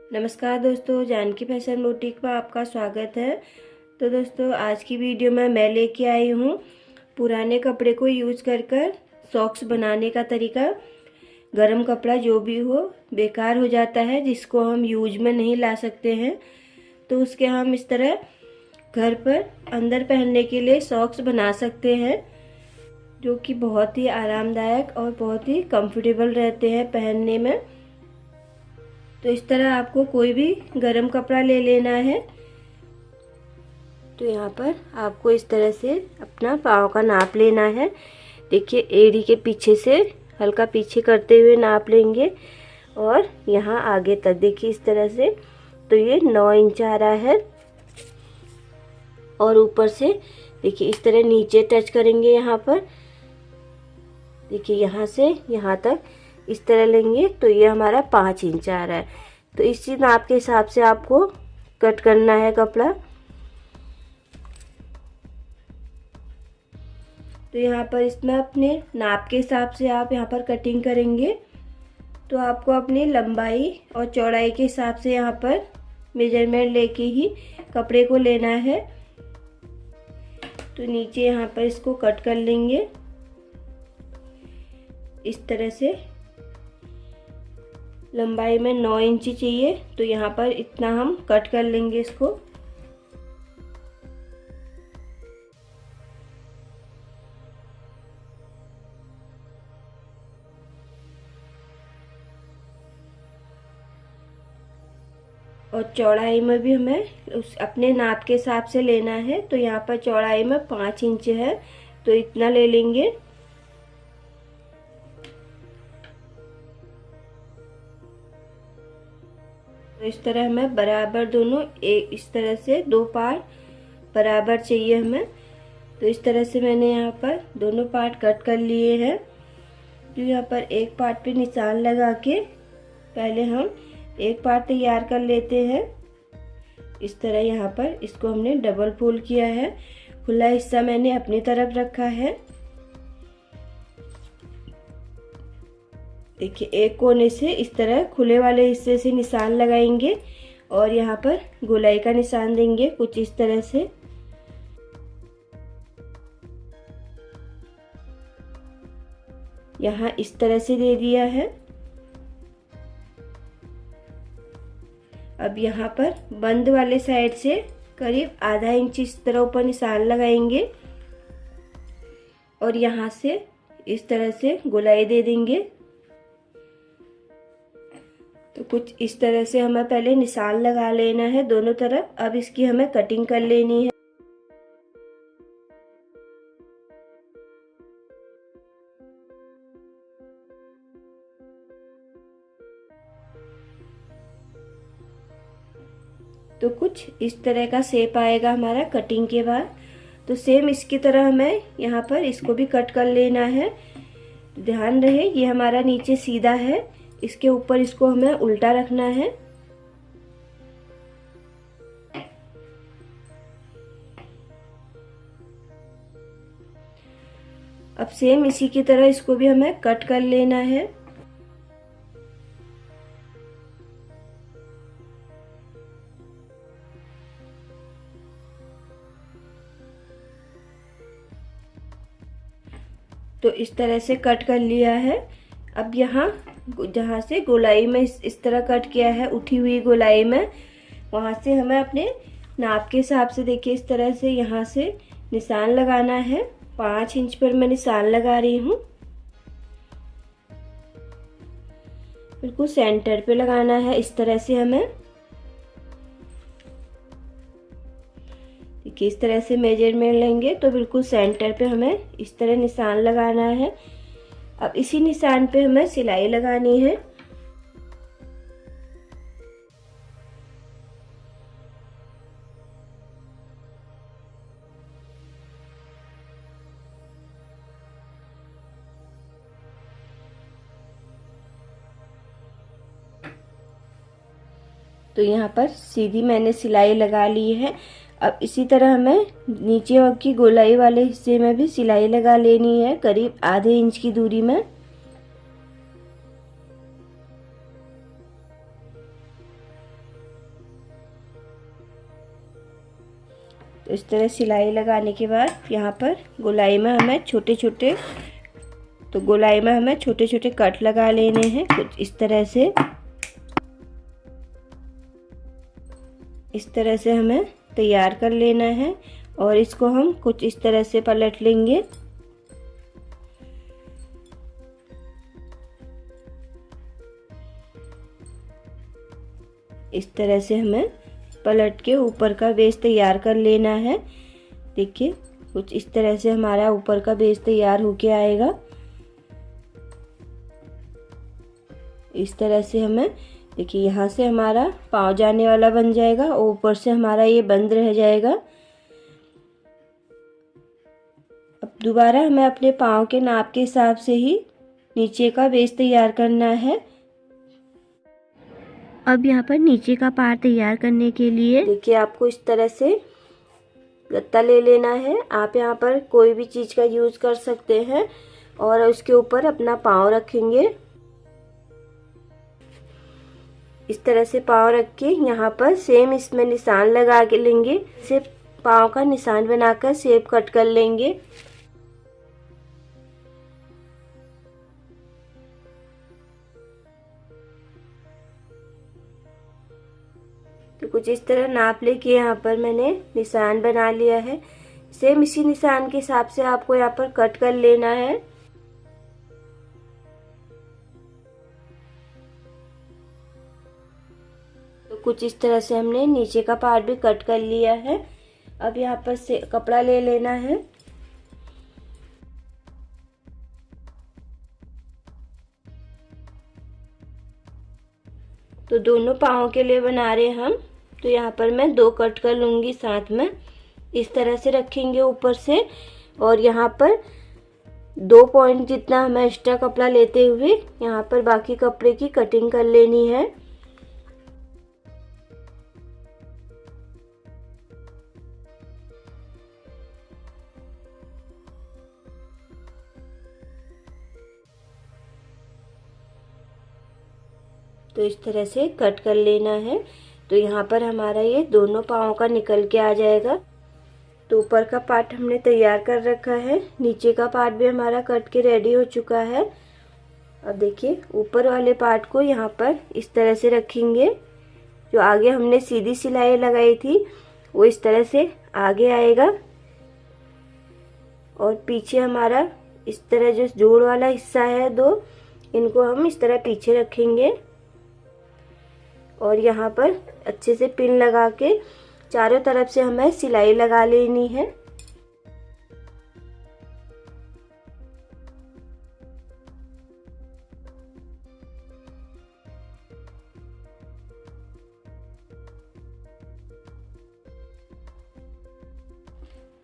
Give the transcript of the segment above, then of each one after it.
नमस्कार दोस्तों, Janaki fashion boutique में आपका स्वागत है। तो दोस्तों, आज की वीडियो में मैं लेके आई हूँ पुराने कपड़े को यूज कर सॉक्स बनाने का तरीका। गरम कपड़ा जो भी हो बेकार हो जाता है, जिसको हम यूज में नहीं ला सकते हैं, तो उसके हम इस तरह घर पर अंदर पहनने के लिए सॉक्स बना सकते हैं, जो कि बहुत ही आरामदायक और बहुत ही कंफर्टेबल रहते हैं पहनने में। तो इस तरह आपको कोई भी गरम कपड़ा ले लेना है। तो यहाँ पर आपको इस तरह से अपना पाँव का नाप लेना है। देखिए, एड़ी के पीछे से हल्का पीछे करते हुए नाप लेंगे और यहाँ आगे तक देखिए इस तरह से। तो ये 9 इंच आ रहा है और ऊपर से देखिए इस तरह नीचे टच करेंगे। यहाँ पर देखिए यहाँ से यहाँ तक इस तरह लेंगे तो ये हमारा 5 इंच आ रहा है। तो इसी नाप के हिसाब से आपको कट करना है कपड़ा। तो यहाँ पर इसमें अपने नाप के हिसाब से आप यहाँ पर कटिंग करेंगे। तो आपको अपनी लंबाई और चौड़ाई के हिसाब से यहाँ पर मेजरमेंट लेके ही कपड़े को लेना है। तो नीचे यहाँ पर इसको कट कर लेंगे इस तरह से। लंबाई में 9 इंच चाहिए, तो यहाँ पर इतना हम कट कर लेंगे इसको। और चौड़ाई में भी हमें उस अपने नाप के हिसाब से लेना है। तो यहाँ पर चौड़ाई में 5 इंच है, तो इतना ले लेंगे। तो इस तरह हमें बराबर दोनों एक इस तरह से 2 पार्ट बराबर चाहिए हमें। तो इस तरह से मैंने यहाँ पर दोनों पार्ट कट कर लिए हैं। तो यहाँ पर एक पार्ट पे निशान लगा के पहले हम एक पार्ट तैयार कर लेते हैं। इस तरह यहाँ पर इसको हमने डबल फोल्ड किया है। खुला हिस्सा मैंने अपनी तरफ रखा है। देखिए, एक कोने से इस तरह खुले वाले हिस्से से निशान लगाएंगे और यहाँ पर गोलाई का निशान देंगे कुछ इस तरह से। यहाँ इस तरह से दे दिया है। अब यहाँ पर बंद वाले साइड से करीब आधा इंच इस तरह ऊपर निशान लगाएंगे और यहाँ से इस तरह से गोलाई दे देंगे। तो कुछ इस तरह से हमें पहले निशान लगा लेना है दोनों तरफ। अब इसकी हमें कटिंग कर लेनी है। तो कुछ इस तरह का शेप आएगा हमारा कटिंग के बाद। तो सेम इसकी तरह हमें यहाँ पर इसको भी कट कर लेना है। ध्यान रहे ये हमारा नीचे सीधा है, इसके ऊपर इसको हमें उल्टा रखना है। अब सेम इसी की तरह इसको भी हमें कट कर लेना है। तो इस तरह से कट कर लिया है। अब यहाँ जहाँ से गोलाई में इस तरह कट किया है, उठी हुई गोलाई में, वहाँ से हमें अपने नाप के हिसाब से देखिए इस तरह से यहाँ से निशान लगाना है। 5 इंच पर मैं निशान लगा रही हूँ। बिल्कुल सेंटर पे लगाना है इस तरह से हमें। देखिए इस तरह से मेजरमेंट लेंगे तो बिल्कुल सेंटर पे हमें इस तरह निशान लगाना है। अब इसी निशान पे हमें सिलाई लगानी है। तो यहाँ पर सीधी मैंने सिलाई लगा ली है। अब इसी तरह हमें नीचे की गोलाई वाले हिस्से में भी सिलाई लगा लेनी है, करीब आधे इंच की दूरी में। तो इस तरह सिलाई लगाने के बाद यहाँ पर गोलाई में हमें छोटे छोटे कट लगा लेने हैं कुछ इस तरह से। इस तरह से हमें तैयार कर लेना है और इसको हम कुछ इस तरह से पलट लेंगे। इस तरह से हमें पलट के ऊपर का बेस तैयार कर लेना है। देखिए कुछ इस तरह से हमारा ऊपर का बेस तैयार होके आएगा। इस तरह से हमें देखिए यहाँ से हमारा पाँव जाने वाला बन जाएगा और ऊपर से हमारा ये बंद रह जाएगा। अब दोबारा हमें अपने पाँव के नाप के हिसाब से ही नीचे का बेस तैयार करना है। अब यहाँ पर नीचे का पार्ट तैयार करने के लिए देखिए आपको इस तरह से गत्ता ले लेना है। आप यहाँ पर कोई भी चीज़ का यूज़ कर सकते हैं और उसके ऊपर अपना पाँव रखेंगे। इस तरह से पाँव रख के यहाँ पर सेम इसमें निशान लगा के लेंगे। सिर्फ पाँव का निशान बनाकर शेप कट कर लेंगे। तो कुछ इस तरह नाप लेके यहाँ पर मैंने निशान बना लिया है। सेम इसी निशान के हिसाब से आपको यहाँ पर कट कर लेना है। तो कुछ इस तरह से हमने नीचे का पार्ट भी कट कर लिया है। अब यहाँ पर से कपड़ा ले लेना है। तो दोनों पाँव के लिए बना रहे हम, तो यहाँ पर मैं 2 कट कर लूँगी साथ में। इस तरह से रखेंगे ऊपर से और यहाँ पर 2 पॉइंट जितना हमें एक्स्ट्रा कपड़ा लेते हुए यहाँ पर बाकी कपड़े की कटिंग कर लेनी है। तो इस तरह से कट कर लेना है। तो यहाँ पर हमारा ये दोनों पाँव का निकल के आ जाएगा। तो ऊपर का पार्ट हमने तैयार कर रखा है, नीचे का पार्ट भी हमारा कट के रेडी हो चुका है। अब देखिए ऊपर वाले पार्ट को यहाँ पर इस तरह से रखेंगे। जो आगे हमने सीधी सिलाई लगाई थी वो इस तरह से आगे आएगा और पीछे हमारा इस तरह जो जोड़ वाला हिस्सा है 2, इनको हम इस तरह पीछे रखेंगे और यहाँ पर अच्छे से पिन लगा के चारों तरफ से हमें सिलाई लगा लेनी है।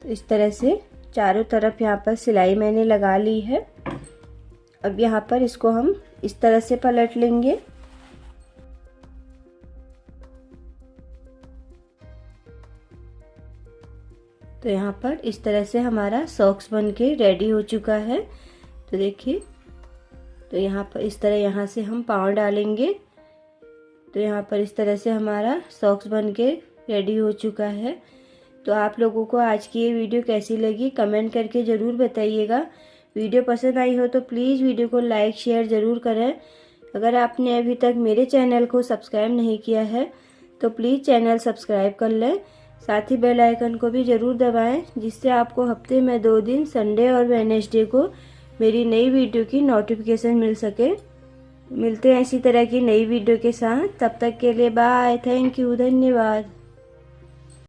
तो इस तरह से चारों तरफ यहाँ पर सिलाई मैंने लगा ली है। अब यहाँ पर इसको हम इस तरह से पलट लेंगे। तो यहाँ पर इस तरह से हमारा सॉक्स बन के रेडी हो चुका है। तो देखिए, तो यहाँ पर इस तरह यहाँ से हम पाँव डालेंगे। तो यहाँ पर इस तरह से हमारा सॉक्स बन के रेडी हो चुका है। तो आप लोगों को आज की ये वीडियो कैसी लगी कमेंट करके ज़रूर बताइएगा। वीडियो पसंद आई हो तो प्लीज़ वीडियो को लाइक शेयर ज़रूर करें। अगर आपने अभी तक मेरे चैनल को सब्सक्राइब नहीं किया है तो प्लीज़ चैनल सब्सक्राइब कर लें। साथ ही बेल आइकन को भी ज़रूर दबाएं, जिससे आपको हफ्ते में 2 दिन संडे और वेडनेसडे को मेरी नई वीडियो की नोटिफिकेशन मिल सके। मिलते हैं इसी तरह की नई वीडियो के साथ। तब तक के लिए बाय, थैंक यू, धन्यवाद।